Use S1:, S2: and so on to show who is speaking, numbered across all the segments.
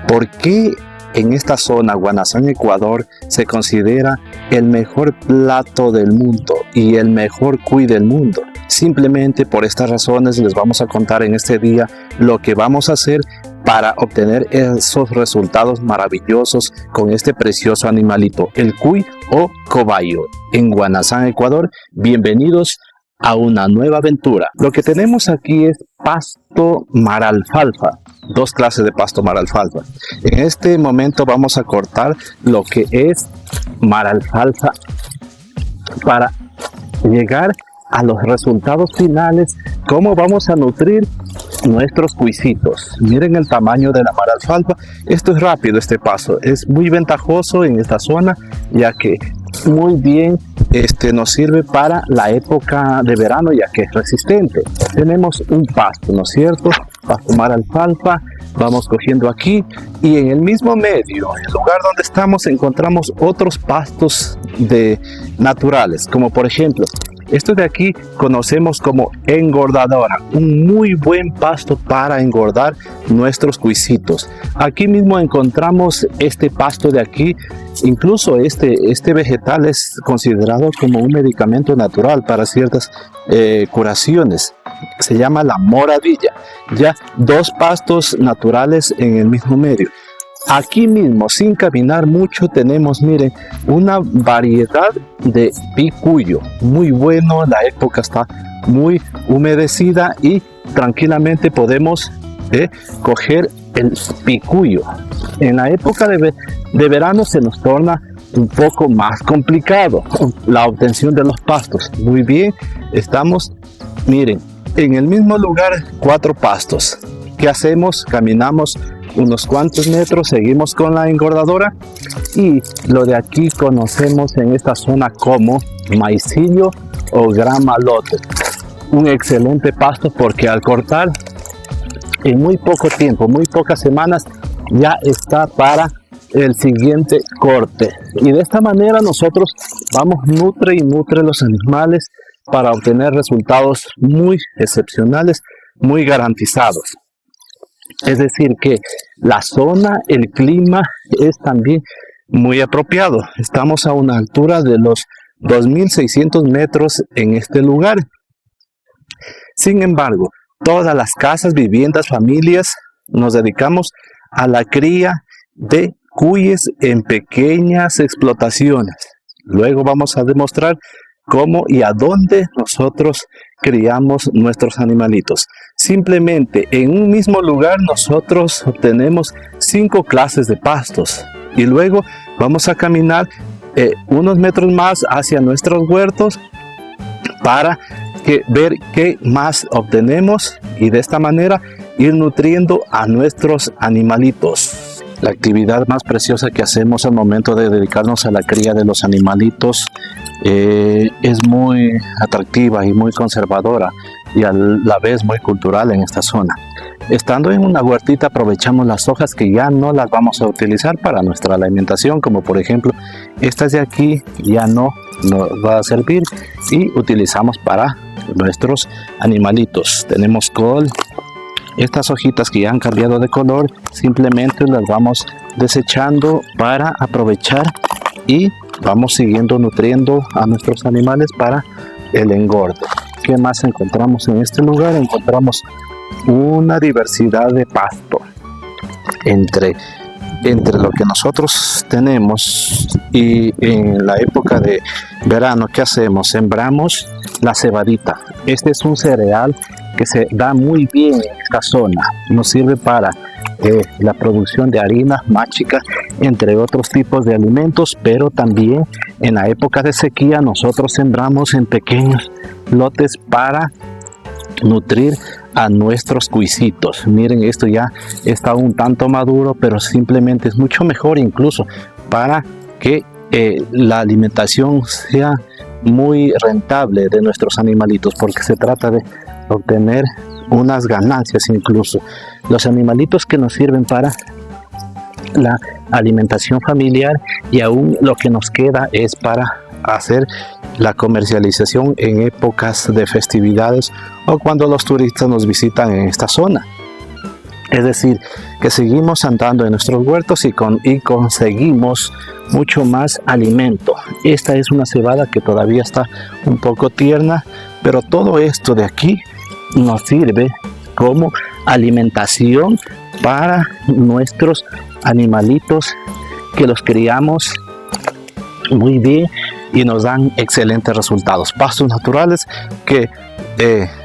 S1: ¿Por qué en esta zona, Guanazán, Ecuador, se considera el mejor plato del mundo y el mejor cuy del mundo? Simplemente por estas razones les vamos a contar en este día lo que vamos a hacer para obtener esos resultados maravillosos con este precioso animalito, el cuy o cobayo, en Guanazán, Ecuador. Bienvenidos a una nueva aventura. Lo que tenemos aquí es pasto maralfalfa, dos clases de pasto maralfalfa. En este momento vamos a cortar lo que es maralfalfa para llegar a los resultados finales, cómo vamos a nutrir nuestros cuisitos. Miren el tamaño de la maralfalfa. Esto es rápido, este paso es muy ventajoso en esta zona, ya que muy bien nos sirve para la época de verano, ya que es resistente. Tenemos un pasto, ¿no es cierto? Pasto maralfalfa. Vamos cogiendo aquí y en el mismo medio, en el lugar donde estamos, encontramos otros pastos naturales, como por ejemplo esto de aquí conocemos como engordadora, un muy buen pasto para engordar nuestros cuisitos. Aquí mismo encontramos este pasto de aquí. Incluso este vegetal es considerado como un medicamento natural para ciertas curaciones. Se llama la moradilla. Ya dos pastos naturales en el mismo medio. Aquí mismo, sin caminar mucho, tenemos, miren, una variedad de picuyo. Muy bueno, la época está muy humedecida y tranquilamente podemos coger el picuyo. En la época de verano se nos torna un poco más complicado la obtención de los pastos. Muy bien, estamos, miren, en el mismo lugar, 4 pastos. ¿Qué hacemos? Caminamos unos cuantos metros, seguimos con la engordadora y lo de aquí conocemos en esta zona como maicillo o gramalote. Un excelente pasto porque al cortar en muy poco tiempo, muy pocas semanas, ya está para el siguiente corte. Y de esta manera nosotros vamos nutre y nutre los animales para obtener resultados muy excepcionales, muy garantizados. Es decir que la zona, el clima es también muy apropiado. Estamos a una altura de los 2600 metros en este lugar. Sin embargo, todas las casas, viviendas, familias, nos dedicamos a la cría de cuyes en pequeñas explotaciones. Luego vamos a demostrar cómo y a dónde nosotros criamos nuestros animalitos. Simplemente en un mismo lugar nosotros obtenemos 5 clases de pastos y luego vamos a caminar unos metros más hacia nuestros huertos para ver qué más obtenemos y de esta manera ir nutriendo a nuestros animalitos. La actividad más preciosa que hacemos al momento de dedicarnos a la cría de los animalitos es muy atractiva y muy conservadora y a la vez muy cultural en esta zona. Estando en una huertita aprovechamos las hojas que ya no las vamos a utilizar para nuestra alimentación, como por ejemplo estas de aquí ya no nos va a servir y utilizamos para nuestros animalitos. Tenemos col. Estas hojitas que ya han cambiado de color simplemente las vamos desechando para aprovechar y vamos siguiendo nutriendo a nuestros animales para el engorde. ¿Qué más encontramos en este lugar? Encontramos una diversidad de pasto entre lo que nosotros tenemos y en la época de verano. ¿Qué hacemos? Sembramos la cebadita. Este es un cereal que se da muy bien en esta zona. Nos sirve para la producción de harinas, máchicas, entre otros tipos de alimentos, pero también en la época de sequía nosotros sembramos en pequeños lotes para nutrir a nuestros cuisitos. Miren, esto ya está un tanto maduro, pero simplemente es mucho mejor incluso para que la alimentación sea muy rentable de nuestros animalitos, porque se trata de obtener unas ganancias. Incluso los animalitos que nos sirven para la alimentación familiar y aún lo que nos queda es para hacer la comercialización en épocas de festividades o cuando los turistas nos visitan en esta zona. Es decir, que seguimos andando en nuestros huertos y conseguimos mucho más alimento. Esta es una cebada que todavía está un poco tierna, pero todo esto de aquí nos sirve como alimentación para nuestros animalitos, que los criamos muy bien y nos dan excelentes resultados. Pastos naturales que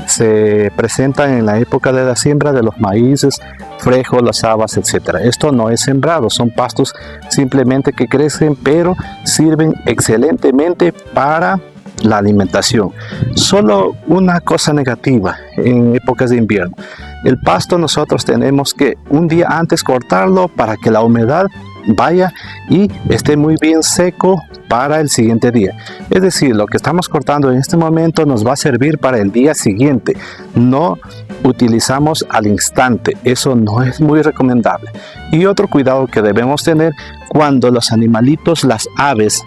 S1: se presentan en la época de la siembra de los maíces, frejos, las habas, etc. Esto no es sembrado, son pastos simplemente que crecen, pero sirven excelentemente para la alimentación. Solo una cosa negativa en épocas de invierno: el pasto nosotros tenemos que un día antes cortarlo para que la humedad vaya y esté muy bien seco para el siguiente día. Es decir, lo que estamos cortando en este momento nos va a servir para el día siguiente. No utilizamos al instante, eso no es muy recomendable. Y otro cuidado que debemos tener: cuando los animalitos, las aves,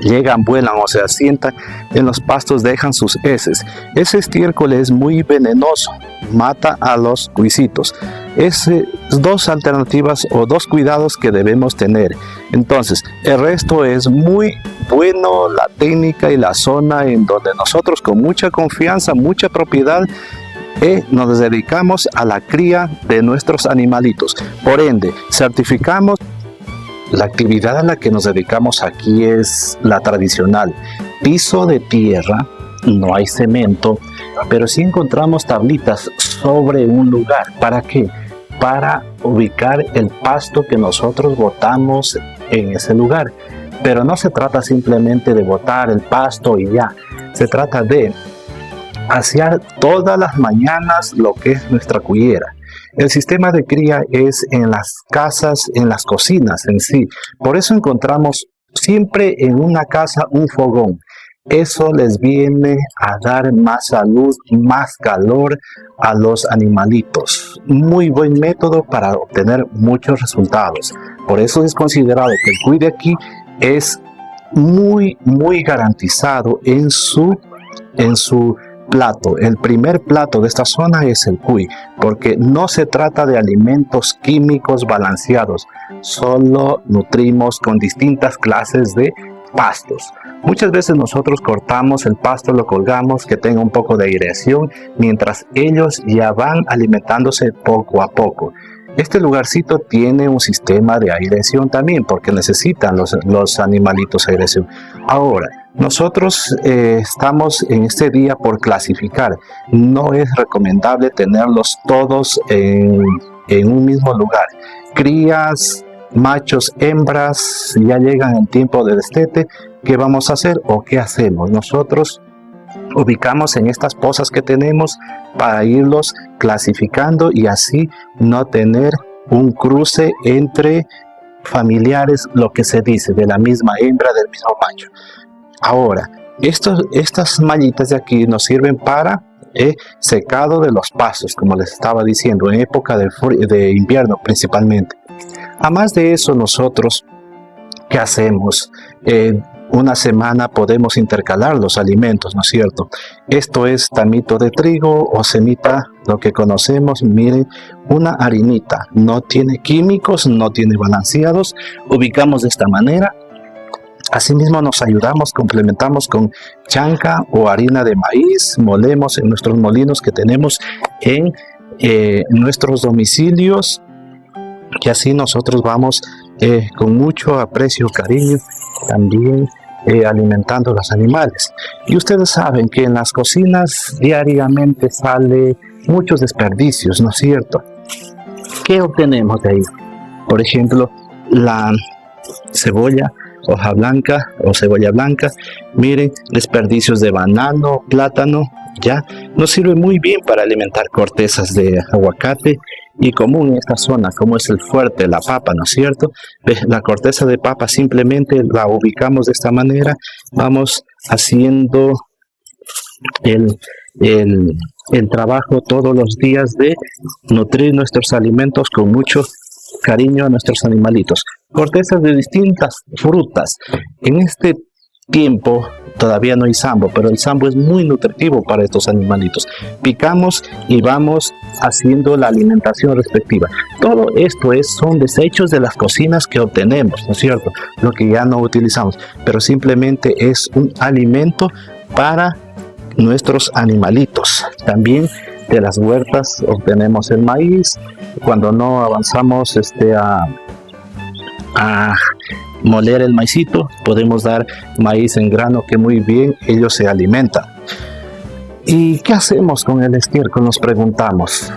S1: llegan, vuelan o se asientan en los pastos, dejan sus heces. Ese estiércol es muy venenoso, mata a los cuisitos. Es dos alternativas o dos cuidados que debemos tener. Entonces, el resto es muy bueno, la técnica y la zona en donde nosotros con mucha confianza, mucha propiedad, nos dedicamos a la cría de nuestros animalitos. Por ende, certificamos. La actividad a la que nos dedicamos aquí es la tradicional: piso de tierra, no hay cemento, pero sí encontramos tablitas sobre un lugar. ¿Para qué? Para ubicar el pasto que nosotros botamos en ese lugar. Pero no se trata simplemente de botar el pasto y ya, se trata de asear todas las mañanas lo que es nuestra cullera. El sistema de cría es en las casas, en las cocinas en sí. Por eso encontramos siempre en una casa un fogón. Eso les viene a dar más salud, más calor a los animalitos. Muy buen método para obtener muchos resultados. Por eso es considerado que el cuy de aquí es muy garantizado en su plato. El primer plato de esta zona es el cuy, porque no se trata de alimentos químicos balanceados, solo nutrimos con distintas clases de pastos. Muchas veces nosotros cortamos el pasto, lo colgamos que tenga un poco de aireación, mientras ellos ya van alimentándose poco a poco. Este lugarcito tiene un sistema de aireación también, porque necesitan los animalitos aireación. Ahora, nosotros estamos en este día por clasificar. No es recomendable tenerlos todos en un mismo lugar. Crías, machos, hembras, ya llegan en tiempo de destete. ¿Qué vamos a hacer o qué hacemos? Nosotros ubicamos en estas pozas que tenemos para irlos clasificando y así no tener un cruce entre familiares, lo que se dice, de la misma hembra, del mismo macho. Ahora, estas mallitas de aquí nos sirven para secado de los pastos, como les estaba diciendo, en época de invierno principalmente. Además de eso, nosotros, ¿qué hacemos? Una semana podemos intercalar los alimentos, ¿no es cierto? Esto es tamito de trigo o semita, lo que conocemos. Miren, una harinita, no tiene químicos, no tiene balanceados. Ubicamos de esta manera. Asimismo nos ayudamos, complementamos con chanca o harina de maíz, molemos en nuestros molinos que tenemos en nuestros domicilios, y así nosotros vamos con mucho aprecio, cariño, también alimentando a los animales. Y ustedes saben que en las cocinas diariamente sale muchos desperdicios, ¿no es cierto? ¿Qué obtenemos de ahí? Por ejemplo, la cebolla, hoja blanca o cebolla blanca. Miren, desperdicios de banano, plátano, ya nos sirve muy bien para alimentar cortezas de aguacate. Y común en esta zona, como es el fuerte, la papa, ¿no es cierto? La corteza de papa simplemente la ubicamos de esta manera. Vamos haciendo el trabajo todos los días de nutrir nuestros alimentos con mucho cariño a nuestros animalitos. Cortezas de distintas frutas. En este tiempo todavía no hay sambo, pero el sambo es muy nutritivo para estos animalitos. Picamos y vamos haciendo la alimentación respectiva. Todo esto son desechos de las cocinas que obtenemos, ¿no es cierto? Lo que ya no utilizamos, pero simplemente es un alimento para nuestros animalitos. También de las huertas obtenemos el maíz. Cuando no avanzamos a moler el maicito, podemos dar maíz en grano, que muy bien ellos se alimentan. ¿Y qué hacemos con el estiércol?, nos preguntamos.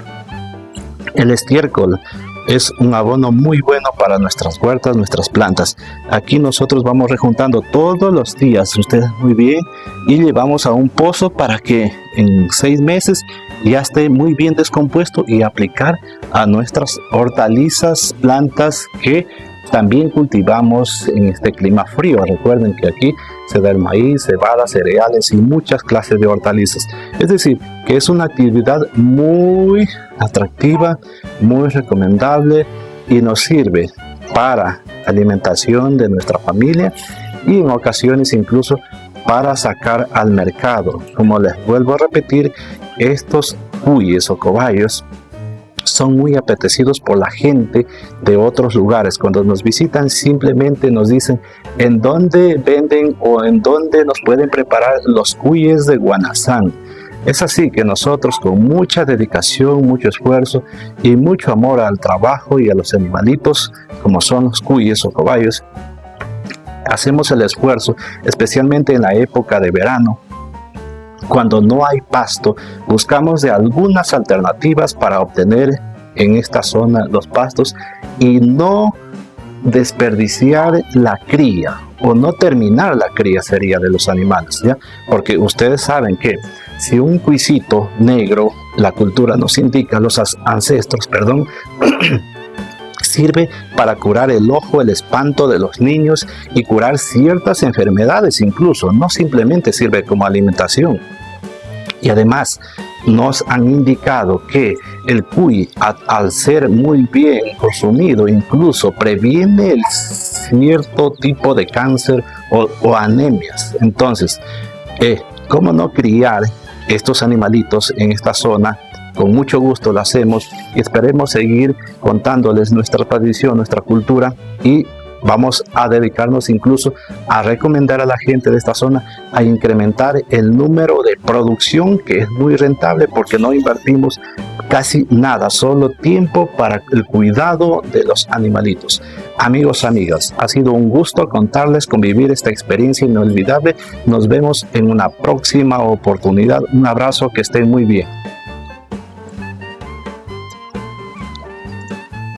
S1: El estiércol es un abono muy bueno para nuestras huertas, nuestras plantas. Aquí nosotros vamos rejuntando todos los días, ustedes muy bien, y llevamos a un pozo para que en 6 meses ya esté muy bien descompuesto y aplicar a nuestras hortalizas, plantas que también cultivamos en este clima frío. Recuerden que aquí se da el maíz, cebada, cereales y muchas clases de hortalizas. Es decir, que es una actividad muy atractiva, muy recomendable y nos sirve para alimentación de nuestra familia y en ocasiones incluso para sacar al mercado. Como les vuelvo a repetir, estos cuyes o cobayos son muy apetecidos por la gente de otros lugares. Cuando nos visitan simplemente nos dicen en dónde venden o en dónde nos pueden preparar los cuyes de Guanazán. Es así que nosotros, con mucha dedicación, mucho esfuerzo y mucho amor al trabajo y a los animalitos, como son los cuyes o cobayos, hacemos el esfuerzo, especialmente en la época de verano. Cuando no hay pasto, buscamos de algunas alternativas para obtener en esta zona los pastos y no desperdiciar la cría, o no terminar la cría sería, de los animales, ¿ya? Porque ustedes saben que si un cuisito negro, la cultura nos indica, los ancestros, sirve para curar el ojo, el espanto de los niños y curar ciertas enfermedades incluso, no simplemente sirve como alimentación. Y además nos han indicado que el cuy, al ser muy bien consumido, incluso previene el cierto tipo de cáncer o anemias. Entonces, ¿cómo no criar estos animalitos en esta zona? Con mucho gusto lo hacemos y esperemos seguir contándoles nuestra tradición, nuestra cultura, y vamos a dedicarnos incluso a recomendar a la gente de esta zona a incrementar el número de producción, que es muy rentable porque no invertimos casi nada, solo tiempo para el cuidado de los animalitos. Amigos, amigas, ha sido un gusto contarles, convivir esta experiencia inolvidable. Nos vemos en una próxima oportunidad. Un abrazo, que estén muy bien.